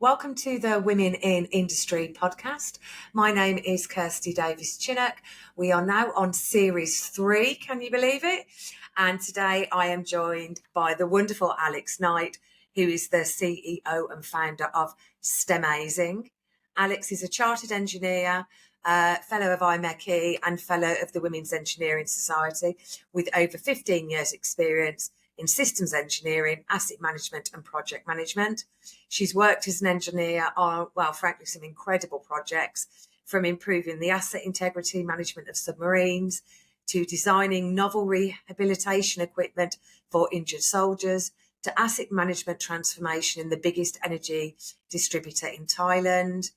Welcome to the Women in Industry podcast. My name is Kirsty Davies-Chinnock. We are now on series 3, can you believe it? And today I am joined by the wonderful Alex Knight, who is the CEO and founder of STEMazing. Alex is a chartered engineer, fellow of IMechE and fellow of the Women's Engineering Society with over 15 years experience in systems engineering, asset management and project management. She's worked as an engineer on, frankly, some incredible projects, from improving the asset integrity management of submarines to designing novel rehabilitation equipment for injured soldiers to asset management transformation in the biggest energy distributor in Thailand,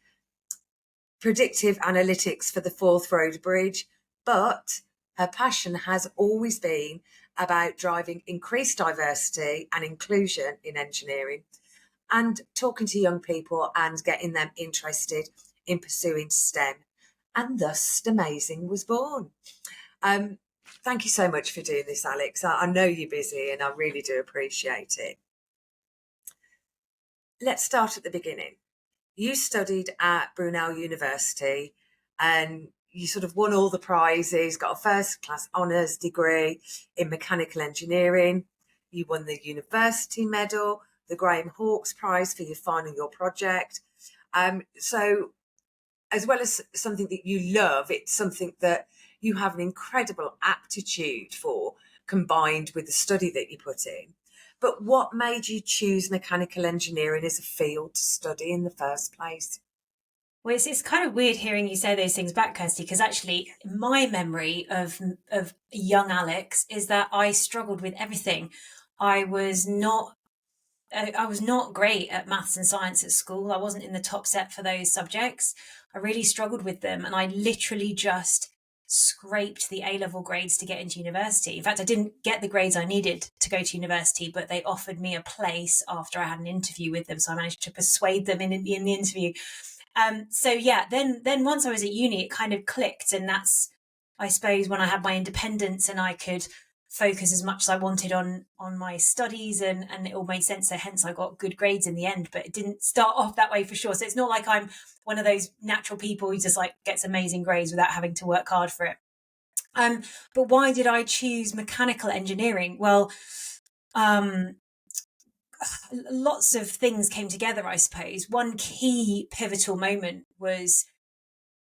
predictive analytics for the Forth Road Bridge. But her passion has always been about driving increased diversity and inclusion in engineering and talking to young people and getting them interested in pursuing STEM. And thus STEMazing was born. Thank you so much for doing this, Alex. I know you're busy and I really do appreciate it. Let's start at the beginning. You studied at Brunel University and you sort of won all the prizes, got a first class honours degree in mechanical engineering. You won the university medal, the Graham Hawkes Prize for your final year project. So as well as something that you love, it's something that you have an incredible aptitude for, combined with the study that you put in. But what made you choose mechanical engineering as a field to study in the first place? Well, it's kind of weird hearing you say those things back, Kirsty, because actually my memory of young Alex is that I struggled with everything. I was not great at maths and science at school. I wasn't in the top set for those subjects. I really struggled with them, and I literally just scraped the A-level grades to get into university. In fact, I didn't get the grades I needed to go to university, but they offered me a place after I had an interview with them, so I managed to persuade them in the interview. Then once I was at uni, it kind of clicked, and that's, I suppose, when I had my independence and I could focus as much as I wanted on my studies, and it all made sense. So hence I got good grades in the end, but it didn't start off that way for sure. So it's not like I'm one of those natural people who just like gets amazing grades without having to work hard for it. But why did I choose mechanical engineering? Well, lots of things came together, I suppose. One key pivotal moment was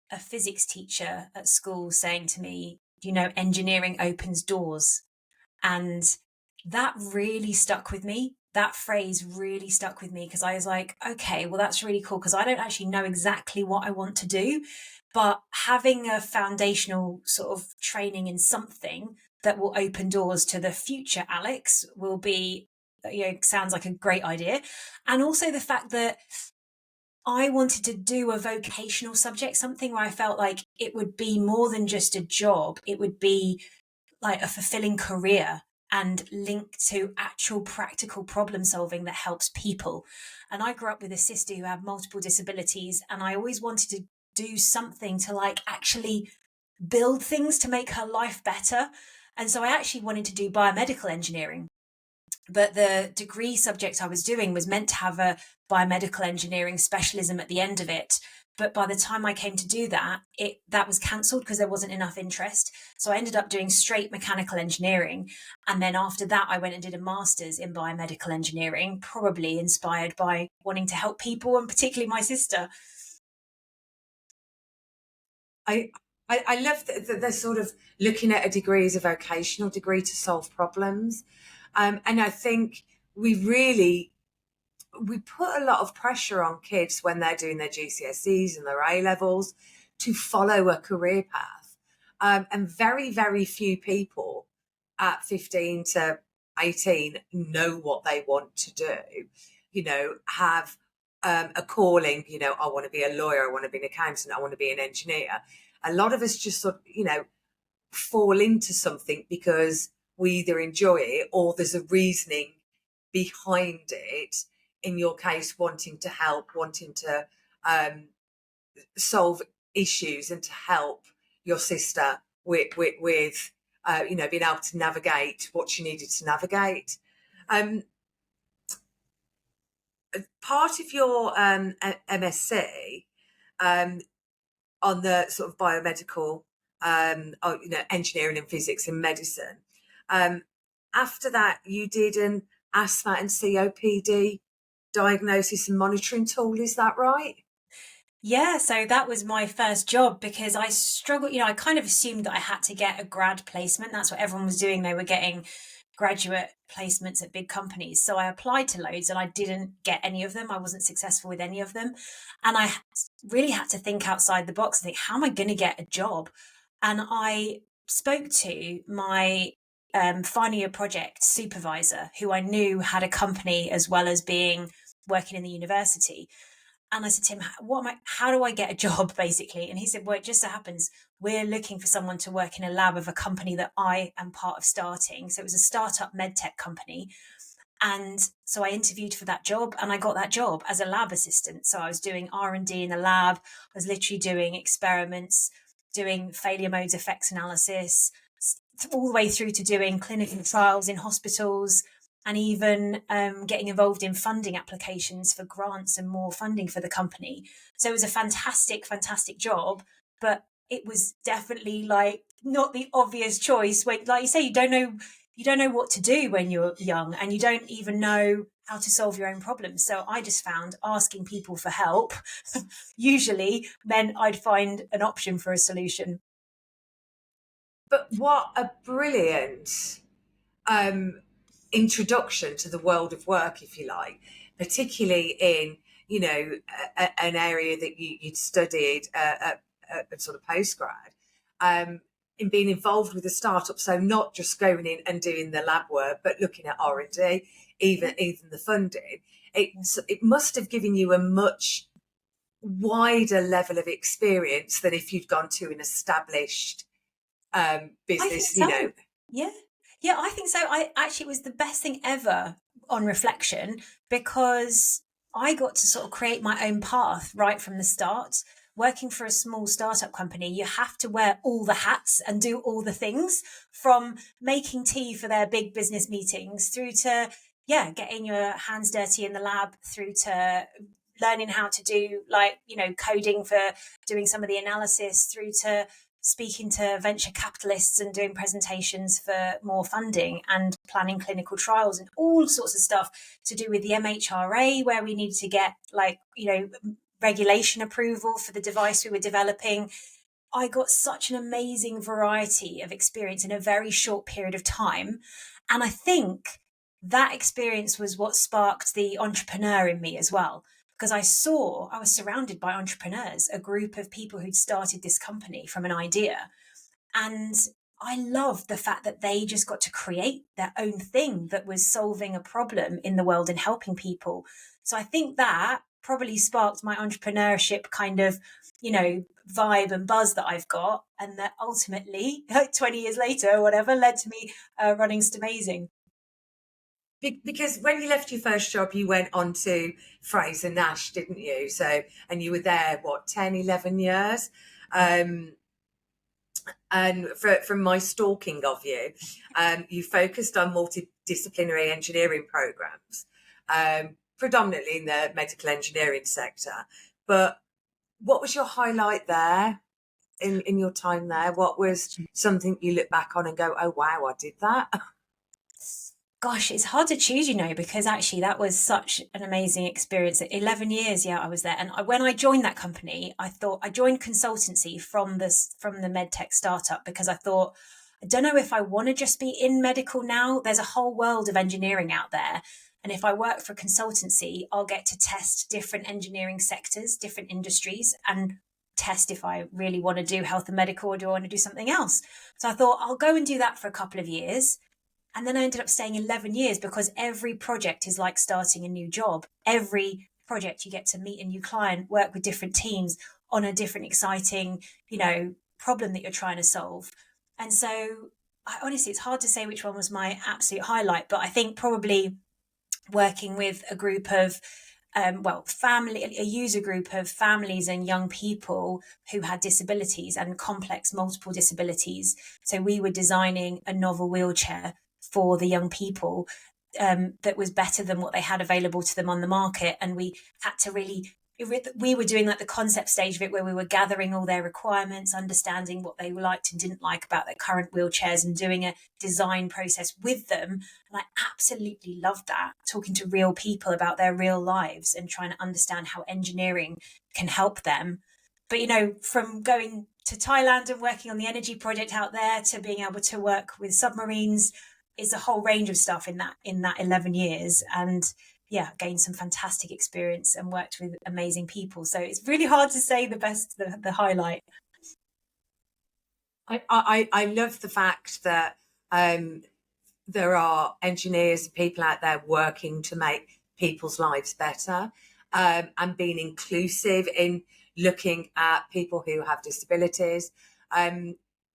a physics teacher at school saying to me, engineering opens doors. And that really stuck with me. That phrase really stuck with me because I was like, okay, well, that's really cool because I don't actually know exactly what I want to do. But having a foundational sort of training in something that will open doors to the future Alex will be, sounds like a great idea. And also the fact that I wanted to do a vocational subject, something where I felt like it would be more than just a job. It would be like a fulfilling career and linked to actual practical problem solving that helps people. And I grew up with a sister who had multiple disabilities, and I always wanted to do something to like actually build things to make her life better. And so I actually wanted to do biomedical engineering. But the degree subject I was doing was meant to have a biomedical engineering specialism at the end of it. But by the time I came to do that, that was cancelled because there wasn't enough interest. So I ended up doing straight mechanical engineering. And then after that, I went and did a master's in biomedical engineering, probably inspired by wanting to help people, and particularly my sister. I love that they're sort of looking at a degree as a vocational degree to solve problems. And I think we put a lot of pressure on kids when they're doing their GCSEs and their A-levels to follow a career path. And very, very few people at 15 to 18 know what they want to do, have a calling, I want to be a lawyer, I want to be an accountant, I want to be an engineer. A lot of us just sort of, fall into something because we either enjoy it or there's a reasoning behind it. In your case, wanting to help, wanting to solve issues and to help your sister with being able to navigate what she needed to navigate. part of your MSc, um, on the sort of biomedical, engineering and physics and medicine. Um, After that, you did an asthma and COPD diagnosis and monitoring tool. Is that right? Yeah, so that was my first job because I struggled, I kind of assumed that I had to get a grad placement. That's what everyone was doing. They were getting graduate placements at big companies. So I applied to loads and I didn't get any of them. I wasn't successful with any of them. And I really had to think outside the box and think, how am I going to get a job? And I spoke to my final year project supervisor, who I knew had a company as well as being working in the university. And I said to him, how do I get a job, basically? And he said, well, it just so happens we're looking for someone to work in a lab of a company that I am part of starting. So it was a startup medtech company. And so I interviewed for that job and I got that job as a lab assistant. So I was doing R&D in the lab. I was literally doing experiments, doing failure modes effects analysis, all the way through to doing clinical trials in hospitals, and even getting involved in funding applications for grants and more funding for the company. So it was a fantastic, fantastic job, but it was definitely like not the obvious choice. When, like you say, you don't know what to do when you're young, and you don't even know how to solve your own problems. So I just found asking people for help usually meant I'd find an option for a solution. But what a brilliant um, introduction to the world of work, if you like, particularly in, an area that you'd studied at sort of postgrad, in being involved with a startup. So not just going in and doing the lab work, but looking at R&D, even the funding. It must have given you a much wider level of experience than if you'd gone to an established I think business, so. Yeah. Yeah, I think so. I actually, it was the best thing ever on reflection, because I got to sort of create my own path right from the start. Working for a small startup company, you have to wear all the hats and do all the things, from making tea for their big business meetings through to, yeah, getting your hands dirty in the lab, through to learning how to do, like, coding for doing some of the analysis, through to speaking to venture capitalists and doing presentations for more funding and planning clinical trials and all sorts of stuff to do with the MHRA, where we needed to get, like, regulation approval for the device we were developing. I got such an amazing variety of experience in a very short period of time. And I think that experience was what sparked the entrepreneur in me as well. Because I was surrounded by entrepreneurs, a group of people who'd started this company from an idea. And I loved the fact that they just got to create their own thing that was solving a problem in the world and helping people. So I think that probably sparked my entrepreneurship kind of, vibe and buzz that I've got. And that ultimately, like 20 years later or whatever, led to me running STEMazing. Because when you left your first job, you went on to Fraser Nash, didn't you? So, and you were there, what, 10, 11 years? And from my stalking of you, you focused on multidisciplinary engineering programs, predominantly in the medical engineering sector. But what was your highlight there in your time there? What was something you look back on and go, oh, wow, I did that? Gosh, it's hard to choose, because actually that was such an amazing experience. 11 years, yeah, I was there. And when I joined that company, I thought I joined consultancy from the medtech startup, because I thought, I don't know if I want to just be in medical now. There's a whole world of engineering out there. And if I work for consultancy, I'll get to test different engineering sectors, different industries, and test if I really want to do health and medical, or do I want to do something else. So I thought I'll go and do that for a couple of years. And then I ended up staying 11 years, because every project is like starting a new job. Every project you get to meet a new client, work with different teams on a different exciting, problem that you're trying to solve. And so honestly, it's hard to say which one was my absolute highlight, but I think probably working with a group of a user group of families and young people who had disabilities and complex multiple disabilities. So we were designing a novel wheelchair for the young people, that was better than what they had available to them on the market. And we had to we were doing like the concept stage of it, where we were gathering all their requirements, understanding what they liked and didn't like about their current wheelchairs, and doing a design process with them. And I absolutely loved that, talking to real people about their real lives and trying to understand how engineering can help them. But, you know, from going to Thailand and working on the energy project out there to being able to work with submarines, is a whole range of stuff in that 11 years. And yeah, gained some fantastic experience and worked with amazing people. So it's really hard to say the highlight. I love the fact that there are engineers, people out there working to make people's lives better, and being inclusive in looking at people who have disabilities.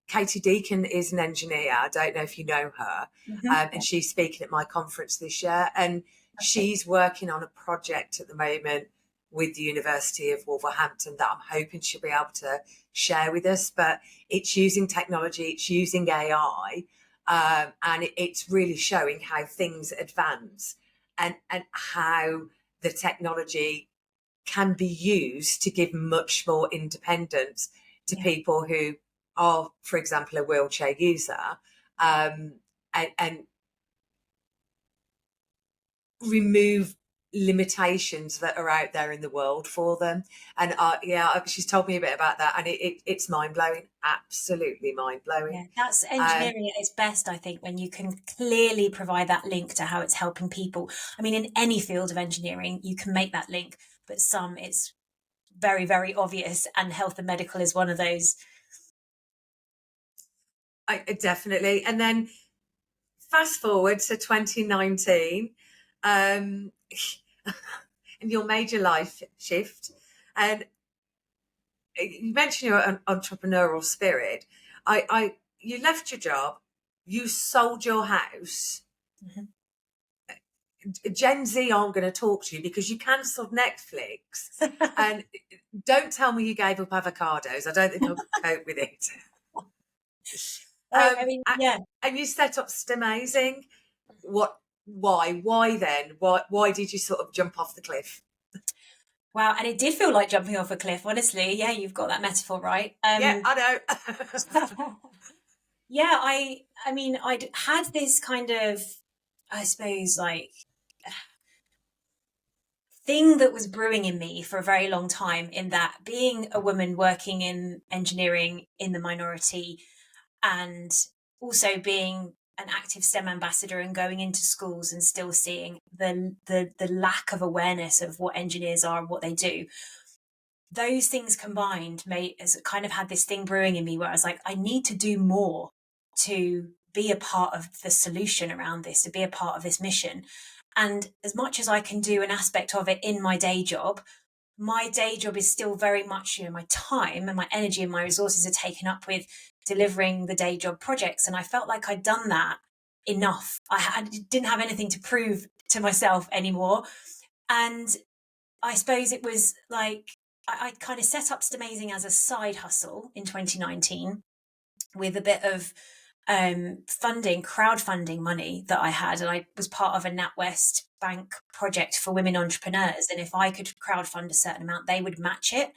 Katie Deacon is an engineer. I don't know if you know her, and she's speaking at my conference this year. And she's working on a project at the moment with the University of Wolverhampton that I'm hoping she'll be able to share with us. But it's using technology, it's using AI, and it's really showing how things advance, and how the technology can be used to give much more independence to people who are, for example, a wheelchair user, and remove limitations that are out there in the world for them. And she's told me a bit about that, and it's mind-blowing, absolutely mind-blowing. Yeah, that's engineering at its best, I think, when you can clearly provide that link to how it's helping people. I mean, in any field of engineering, you can make that link, but some it's very, very obvious, and health and medical is one of those. I definitely. And then fast forward to 2019, and your major life shift, and you mentioned your entrepreneurial spirit. You left your job, you sold your house. Gen Z aren't going to talk to you because you cancelled Netflix. And don't tell me you gave up avocados. I don't think I'll cope with it. And you set up STEMazing. Why then? Why did you sort of jump off the cliff? Wow, and it did feel like jumping off a cliff, honestly. Yeah, you've got that metaphor right. Yeah, I know. Yeah, I mean, I'd had this kind of, I suppose, like thing that was brewing in me for a very long time, in that being a woman working in engineering in the minority, and also being an active STEM ambassador and going into schools and still seeing the lack of awareness of what engineers are and what they do. Those things combined has kind of had this thing brewing in me where I was like, I need to do more to be a part of the solution around this, to be a part of this mission. And as much as I can do an aspect of it in my day job is still very much, my time and my energy and my resources are taken up with delivering the day job projects. And I felt like I'd done that enough. I didn't have anything to prove to myself anymore. And I suppose it was like, I kind of set up STEMazing as a side hustle in 2019 with a bit of crowdfunding money that I had. And I was part of a NatWest Bank project for women entrepreneurs. And if I could crowdfund a certain amount, they would match it.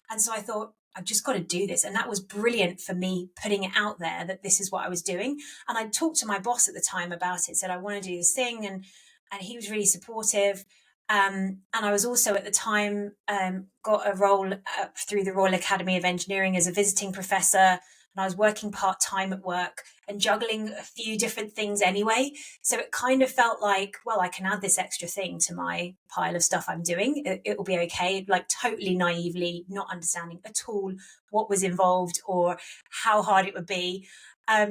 And so I thought, I've just got to do this. And that was brilliant for me, putting it out there that this is what I was doing. And I talked to my boss at the time about it, said, I want to do this thing. And he was really supportive. And I was also at the time got a role through the Royal Academy of Engineering as a visiting professor. And I was working part-time at work and juggling a few different things anyway. So it kind of felt like, well, I can add this extra thing to my pile of stuff I'm doing. It will be okay. Like totally naively, not understanding at all what was involved or how hard it would be.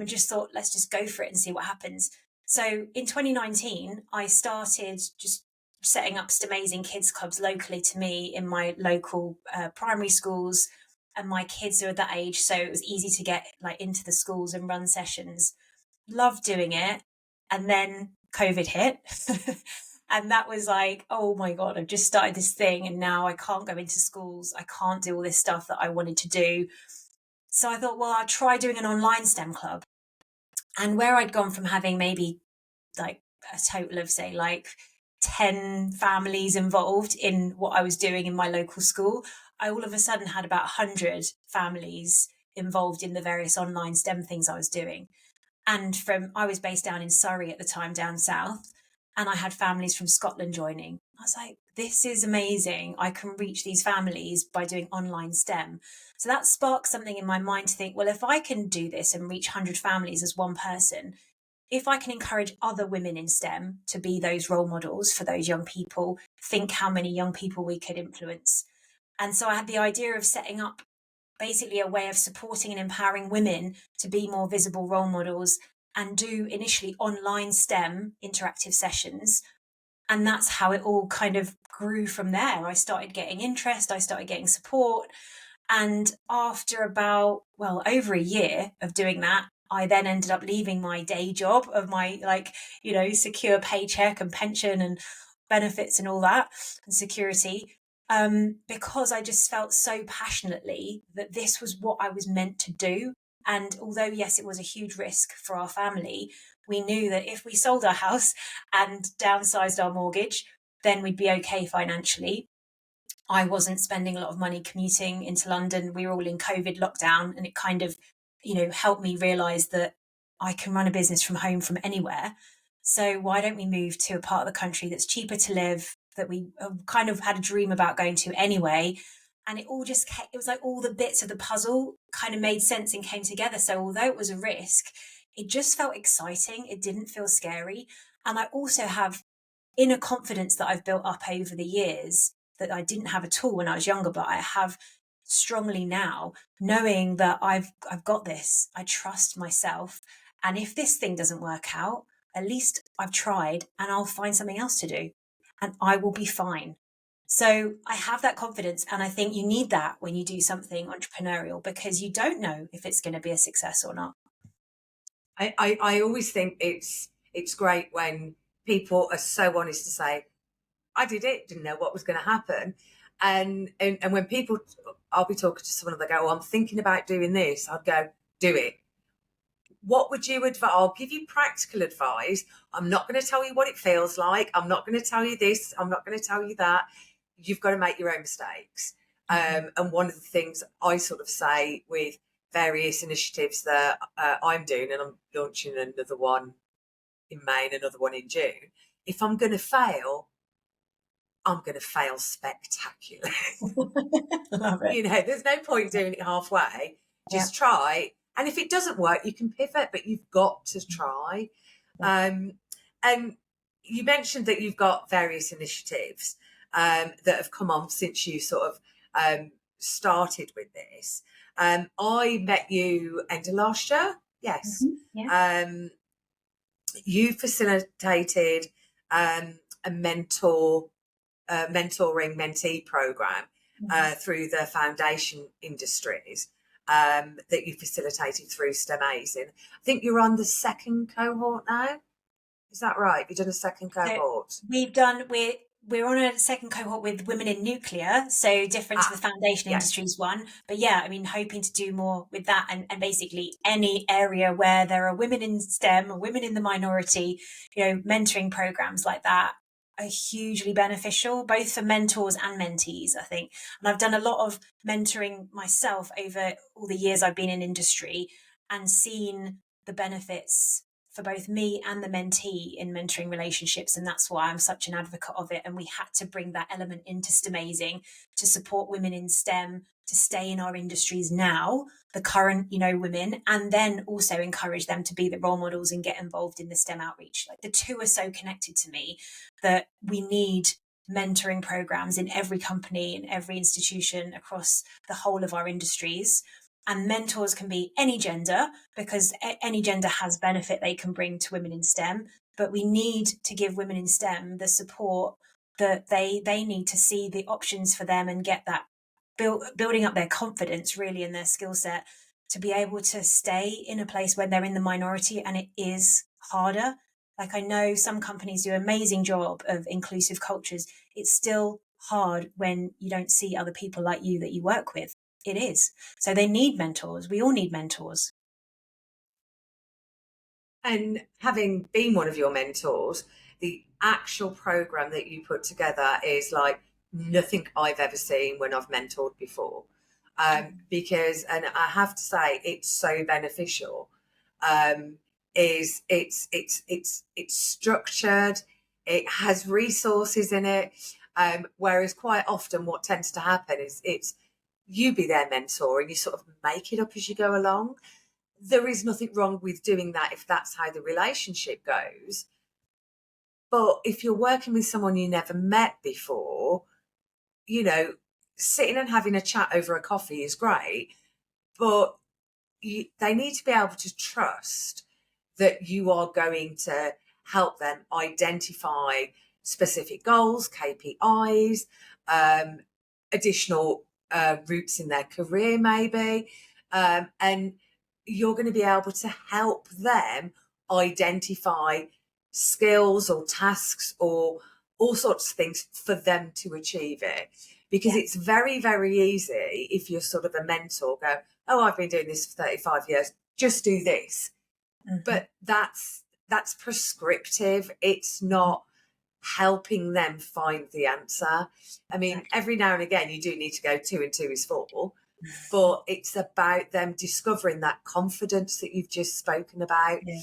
Just thought, let's just go for it and see what happens. So in 2019, I started just setting up STEMazing kids clubs locally to me in my local primary schools. And my kids are that age, so it was easy to get like into the schools and run sessions. Loved doing it. And then COVID hit. And that was like, oh my God, I've just started this thing and now I can't go into schools. I can't do all this stuff that I wanted to do. So I thought, well, I'll try doing an online STEM club. And where I'd gone from having maybe like a total of, say, like 10 families involved in what I was doing in my local school, I all of a sudden had about 100 families involved in the various online STEM things I was doing. And I was based down in Surrey at the time, down south, and I had families from Scotland joining. I was like, this is amazing. I can reach these families by doing online STEM. So that sparked something in my mind to think, well, if I can do this and reach 100 families as one person, if I can encourage other women in STEM to be those role models for those young people, think how many young people we could influence. And so I had the idea of setting up basically a way of supporting and empowering women to be more visible role models and do initially online STEM interactive sessions. And that's how it all kind of grew from there. I started getting interest, I started getting support. And after about, well, over a year of doing that, I then ended up leaving my day job of my, like, secure paycheck and pension and benefits and all that and security, because I just felt so passionately that this was what I was meant to do. And although, yes, it was a huge risk for our family, we knew that if we sold our house and downsized our mortgage, then we'd be okay financially. I wasn't spending a lot of money commuting into London. We were all in COVID lockdown, and it kind of, helped me realize that I can run a business from home from anywhere. So why don't we move to a part of the country that's cheaper to live, that we kind of had a dream about going to anyway? And it all just it was like all the bits of the puzzle kind of made sense and came together. So although it was a risk, it just felt exciting. It didn't feel scary. And I also have inner confidence that I've built up over the years that I didn't have at all when I was younger, but I have strongly now, knowing that I've got this. I trust myself. And if this thing doesn't work out, at least I've tried, and I'll find something else to do and I will be fine. So I have that confidence. And I think you need that when you do something entrepreneurial, because you don't know if it's going to be a success or not. I always think it's great when people are so honest to say, I did it, didn't know what was going to happen. And when people, I'll be talking to someone and they go, oh, I'm thinking about doing this. I'd go, do it. What would you advise? I'll give you practical advice. I'm not going to tell you what it feels like. I'm not going to tell you this. I'm not going to tell you that. You've got to make your own mistakes. And one of the things I sort of say with various initiatives that I'm doing, and I'm launching another one in May and another one in June, if I'm going to fail, I'm going to fail spectacularly. Love it. There's no point doing it halfway. Just try. And if it doesn't work, you can pivot, but you've got to try. And you mentioned that you've got various initiatives that have come on since you sort of started with this. I met you end of last year. Yes. Mm-hmm. Yeah. You facilitated a mentoring mentee program through the foundation industries that you facilitated through STEMazing. I think you're on the second cohort now. Is that right? You've done a second cohort. So we're on a second cohort with women in nuclear, so different to the foundation industries one. But yeah, I mean, hoping to do more with that, and basically any area where there are women in STEM or women in the minority, mentoring programs like that are hugely beneficial, both for mentors and mentees, I think. And I've done a lot of mentoring myself over all the years I've been in industry and seen the benefits for both me and the mentee in mentoring relationships. And that's why I'm such an advocate of it. And we had to bring that element into STEMazing to support women in STEM to stay in our industries now, the current, women, and then also encourage them to be the role models and get involved in the STEM outreach. Like, the two are so connected to me that we need mentoring programs in every company, in every institution across the whole of our industries. And mentors can be any gender, because any gender has benefit they can bring to women in STEM. But we need to give women in STEM the support that they need to see the options for them and get that building up their confidence really in their skill set to be able to stay in a place when they're in the minority and it is harder. Like, I know some companies do an amazing job of inclusive cultures. It's still hard when you don't see other people like you that you work with. It is. So they need mentors. We all need mentors. And having been one of your mentors, the actual program that you put together is like nothing I've ever seen when I've mentored before. Because, and I have to say, it's so beneficial. Is it's structured, it has resources in it. Whereas quite often, what tends to happen is it's you be their mentor and you sort of make it up as you go along. There is nothing wrong with doing that if that's how the relationship goes. But if you're working with someone you never met before, you know, sitting and having a chat over a coffee is great, but they need to be able to trust that you are going to help them identify specific goals, KPIs, additional routes in their career, maybe. And you're going to be able to help them identify skills or tasks or all sorts of things for them to achieve it. Because it's very, very easy if you're sort of a mentor, go, oh, I've been doing this for 35 years, just do this. But that's prescriptive. It's not helping them find the answer. I mean, every now and again, you do need to go 2 and 2 is 4, but it's about them discovering that confidence that you've just spoken about. Yeah.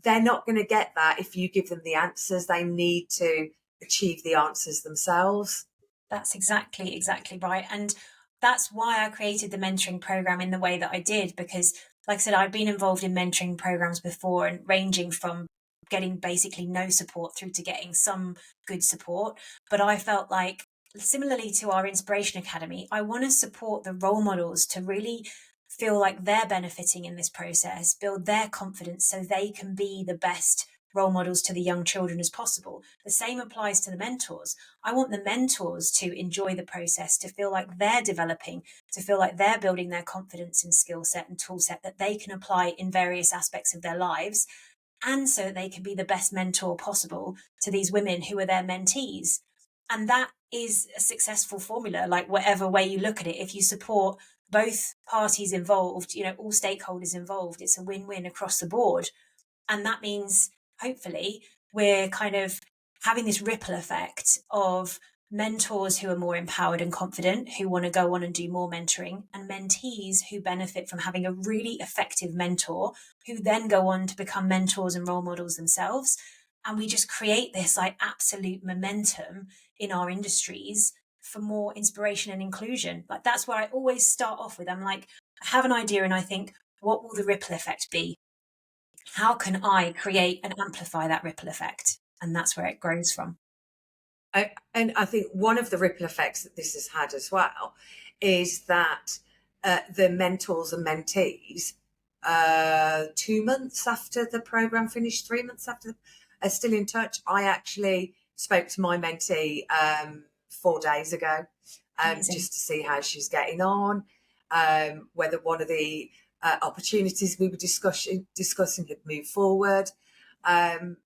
They're not going to get that if you give them the answers. They need to achieve the answers themselves. That's exactly right. And that's why I created the mentoring program in the way that I did, because like I said, I'd been involved in mentoring programs before, and ranging from getting basically no support through to getting some good support. But I felt like, similarly to our Inspiration Academy, I want to support the role models to really feel like they're benefiting in this process, build their confidence so they can be the best role models to the young children as possible. The same applies to the mentors. I want the mentors to enjoy the process, to feel like they're developing, to feel like they're building their confidence and skill set and tool set that they can apply in various aspects of their lives, and so they can be the best mentor possible to these women who are their mentees. And that is a successful formula, like whatever way you look at it. If you support both parties involved, all stakeholders involved, it's a win-win across the board. And that means, hopefully, we're kind of having this ripple effect of mentors who are more empowered and confident, who want to go on and do more mentoring, and mentees who benefit from having a really effective mentor, who then go on to become mentors and role models themselves. And we just create this like absolute momentum in our industries for more inspiration and inclusion. Like, that's where I always start off with. I'm like, I have an idea and I think, what will the ripple effect be? How can I create and amplify that ripple effect? And that's where it grows from. And I think one of the ripple effects that this has had as well is that the mentors and mentees, 2 months after the program finished, 3 months after, are still in touch. I actually spoke to my mentee 4 days ago, just to see how she's getting on, whether one of the opportunities we were discussing had moved forward. And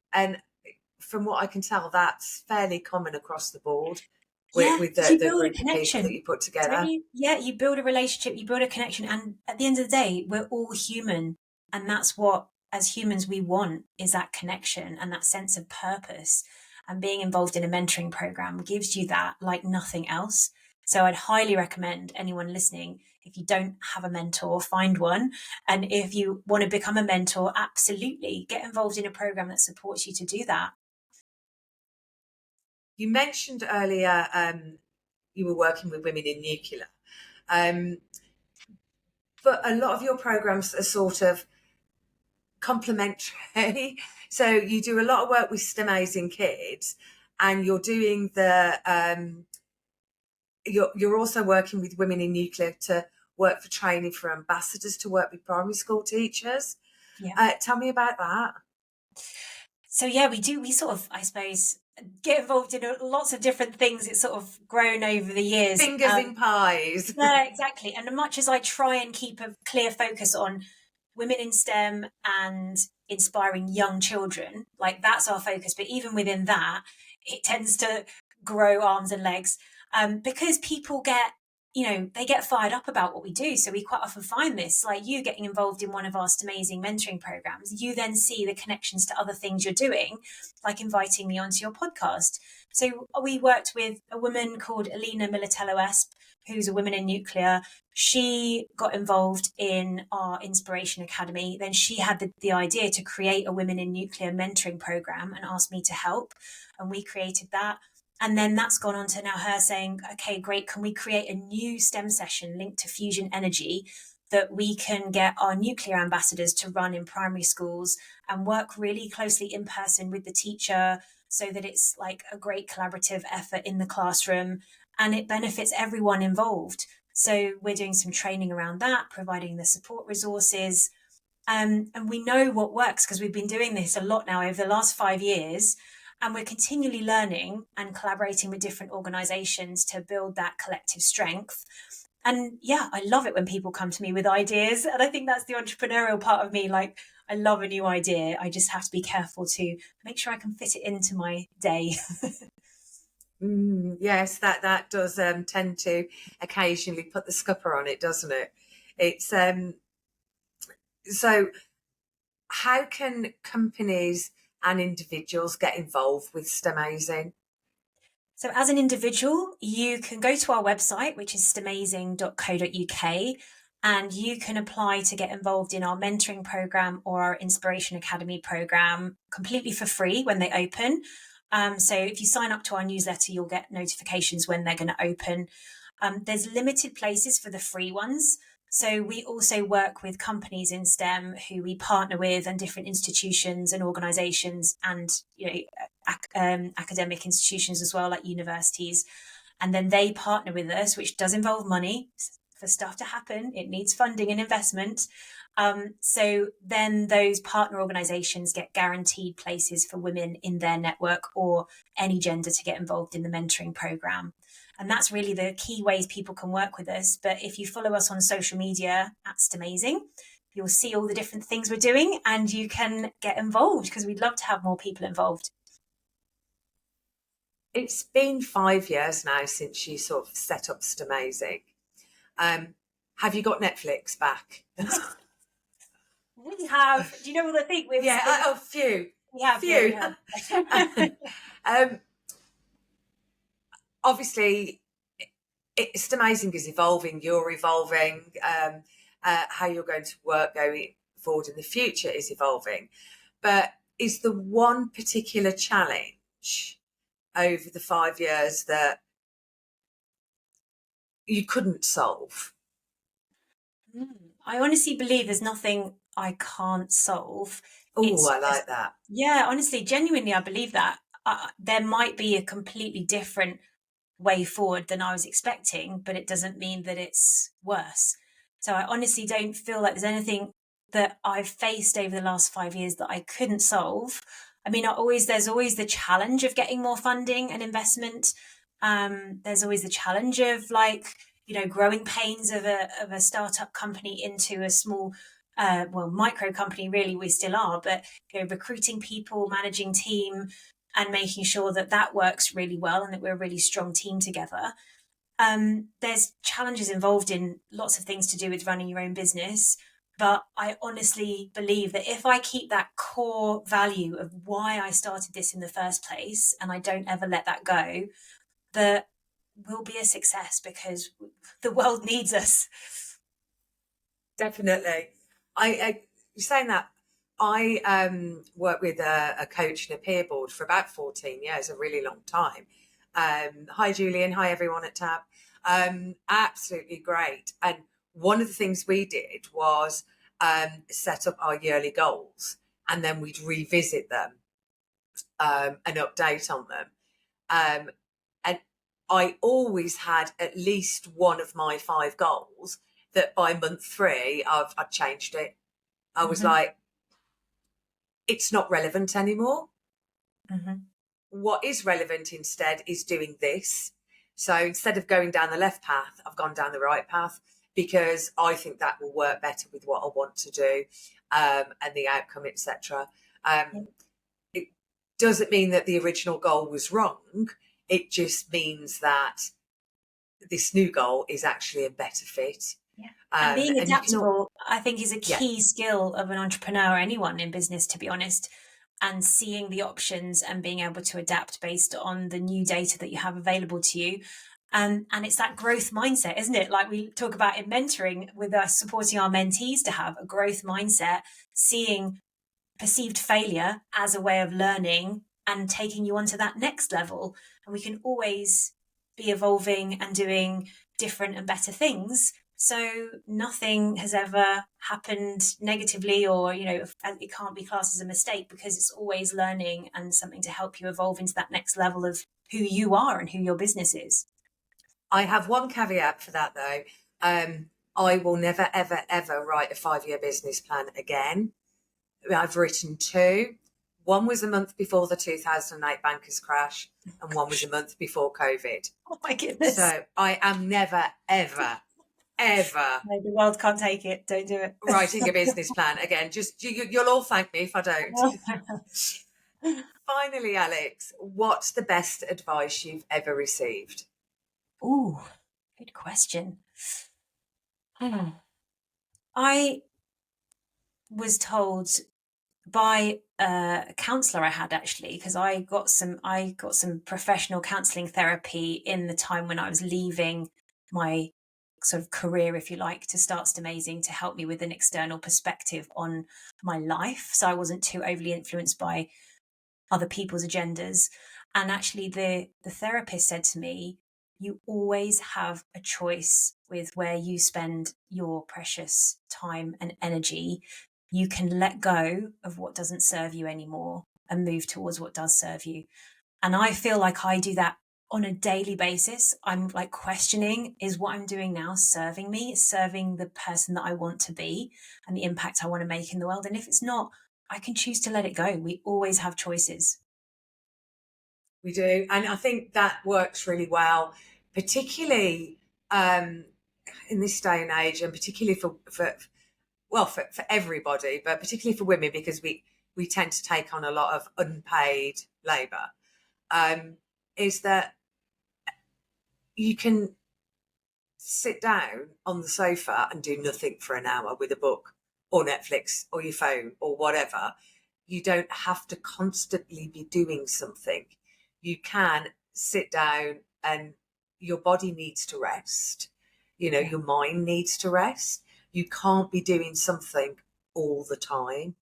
from what I can tell, that's fairly common across the board with the group of people that you put together. You build a relationship, you build a connection. And at the end of the day, we're all human. And that's what, as humans, we want, is that connection and that sense of purpose. And being involved in a mentoring program gives you that like nothing else. So I'd highly recommend anyone listening, if you don't have a mentor, find one. And if you want to become a mentor, absolutely get involved in a program that supports you to do that. You mentioned earlier you were working with women in nuclear, but a lot of your programs are sort of complementary. So you do a lot of work with STEMazing kids, and you're doing you're also working with women in nuclear to work for training for ambassadors to work with primary school teachers. Yeah. Tell me about that. So yeah, we sort of, I suppose, get involved in lots of different things. It's sort of grown over the years. Fingers in pies. Yeah, exactly. And as much as I try and keep a clear focus on women in STEM and inspiring young children, like that's our focus. But even within that, it tends to grow arms and legs, because people get they get fired up about what we do. So we quite often find this, like you getting involved in one of our STEMazing mentoring programs, you then see the connections to other things you're doing, like inviting me onto your podcast. So we worked with a woman called Alina Militello-Esp, who's a woman in nuclear. She got involved in our Inspiration Academy. Then she had the idea to create a women in nuclear mentoring program and asked me to help. And we created that. And then that's gone on to now her saying, okay, great, can we create a new STEM session linked to fusion energy that we can get our nuclear ambassadors to run in primary schools and work really closely in person with the teacher so that it's like a great collaborative effort in the classroom and it benefits everyone involved. So we're doing some training around that, providing the support resources. And we know what works because we've been doing this a lot now over the last 5 years. And we're continually learning and collaborating with different organizations to build that collective strength. And yeah, I love it when people come to me with ideas. And I think that's the entrepreneurial part of me. Like, I love a new idea. I just have to be careful to make sure I can fit it into my day. Yes, that does tend to occasionally put the scupper on it, doesn't it? It's so how can companies and individuals get involved with STEMazing? So as an individual, you can go to our website, which is stemazing.co.uk, and you can apply to get involved in our mentoring program or our Inspiration Academy program completely for free when they open. So if you sign up to our newsletter, you'll get notifications when they're going to open. There's limited places for the free ones. So we also work with companies in STEM who we partner with and different institutions and organizations and, academic institutions as well, like universities. And then they partner with us, which does involve money. For stuff to happen, it needs funding and investment. So then those partner organizations get guaranteed places for women in their network or any gender to get involved in the mentoring program. And that's really the key ways people can work with us. But if you follow us on social media at STEMazing, you'll see all the different things we're doing and you can get involved because we'd love to have more people involved. It's been 5 years now since you sort of set up STEMazing. Have you got Netflix back? We have. Do you know what I think? Yeah, a few. We have. Few. Yeah, we have. Obviously, STEMazing is evolving. You're evolving. How you're going to work going forward in the future is evolving. But is there one particular challenge over the 5 years that you couldn't solve? I honestly believe there's nothing I can't solve. Oh, I like that. Yeah, honestly, genuinely, I believe that. There might be a completely different way forward than I was expecting, but it doesn't mean that it's worse. So I honestly don't feel like there's anything that I've faced over the last 5 years that I couldn't solve. I mean, there's always the challenge of getting more funding and investment. There's always the challenge of growing pains of a startup company into a small, micro company. Really, we still are, but recruiting people, managing team, and making sure that works really well and that we're a really strong team together. There's challenges involved in lots of things to do with running your own business. But I honestly believe that if I keep that core value of why I started this in the first place, and I don't ever let that go, that we'll be a success because the world needs us. Definitely. I saying that, I worked with a coach and a peer board for about 14 years, a really long time. Hi, Julian. Hi, everyone at TAB. Absolutely great. And one of the things we did was set up our yearly goals, and then we'd revisit them and update on them. And I always had at least one of my 5 goals that by month 3, I'd changed it. I was like, it's not relevant anymore. What is relevant instead is doing this. So instead of going down the left path, I've gone down the right path because I think that will work better with what I want to do and the outcome, etc. It doesn't mean that the original goal was wrong. It just means that this new goal is actually a better fit. Yeah. And being And you can adaptable, I think, is a yeah. key skill of an entrepreneur or anyone in business, to be honest. And seeing the options and being able to adapt based on the new data that you have available to you. And it's that growth mindset, isn't it? Like we talk about in mentoring with us supporting our mentees to have a growth mindset, seeing perceived failure as a way of learning and taking you on to that next level. And we can always be evolving and doing different and better things. So nothing has ever happened negatively, or, it can't be classed as a mistake, because it's always learning and something to help you evolve into that next level of who you are and who your business is. I have one caveat for that though. I will never, ever, ever write a 5-year business plan again. I've written 2. One was a month before the 2008 bankers crash, and one was a month before COVID. Oh my goodness. So I am never, ever, ever No, the world can't take it. Don't do it. writing a business plan again. Just you'll all thank me if I don't. Finally, Alex, what's the best advice you've ever received? Ooh, good question. I was told by a counsellor I had, actually, because I got some professional counselling therapy in the time when I was leaving my sort of career, if you like, to start STEMazing, to help me with an external perspective on my life, so I wasn't too overly influenced by other people's agendas. And actually the therapist said to me, you always have a choice with where you spend your precious time and energy. You can let go of what doesn't serve you anymore and move towards what does serve you. And I feel like I do that on a daily basis. I'm like questioning, is what I'm doing now serving me, serving the person that I want to be and the impact I want to make in the world? And if it's not, I can choose to let it go. We always have choices. We do. And I think that works really well, particularly in this day and age, and particularly for everybody, but particularly for women, because we tend to take on a lot of unpaid labour, is that you can sit down on the sofa and do nothing for an hour with a book or Netflix or your phone or whatever. You don't have to constantly be doing something. You can sit down, and your body needs to rest. Your mind needs to rest. You can't be doing something all the time.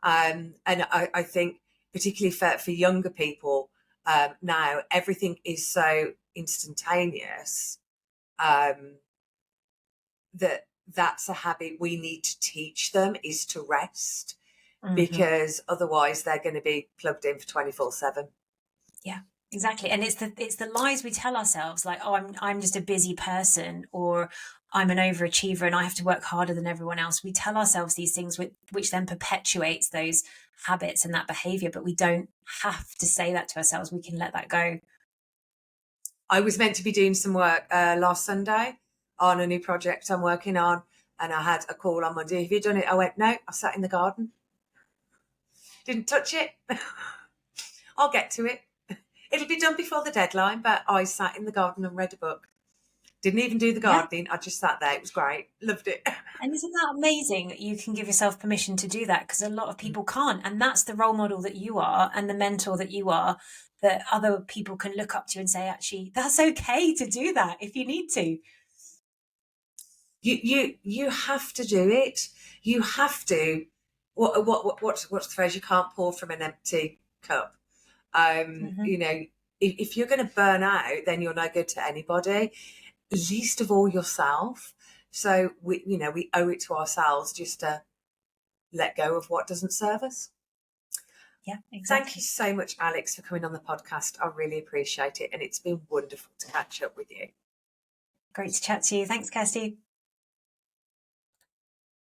And I think particularly for younger people, now everything is so instantaneous, that's a habit we need to teach them, is to rest, because otherwise they're going to be plugged in for 24/7. Yeah, exactly. And it's the lies we tell ourselves, like, oh, I'm just a busy person, or I'm an overachiever and I have to work harder than everyone else. We tell ourselves these things which then perpetuates those habits and that behavior, but we don't have to say that to ourselves. We can let that go. I was meant to be doing some work last Sunday on a new project I'm working on, and I had a call on Monday. Have you done it? I went, no, I sat in the garden. Didn't touch it. I'll get to it. It'll be done before the deadline, but I sat in the garden and read a book. Didn't even do the gardening. I just sat there. It was great. Loved it. And isn't that amazing that you can give yourself permission to do that? Because a lot of people can't. And that's the role model that you are and the mentor that you are, that other people can look up to and say, actually, that's okay to do that if you need to. You have to do it. You have to. What's the phrase? You can't pour from an empty cup. If you're going to burn out, then you're no good to anybody, least of all yourself. So we owe it to ourselves just to let go of what doesn't serve us. Yeah, exactly. Thank you so much, Alex, for coming on the podcast. I really appreciate it, and it's been wonderful to catch up with you. Great to chat to you. Thanks, Kirsty.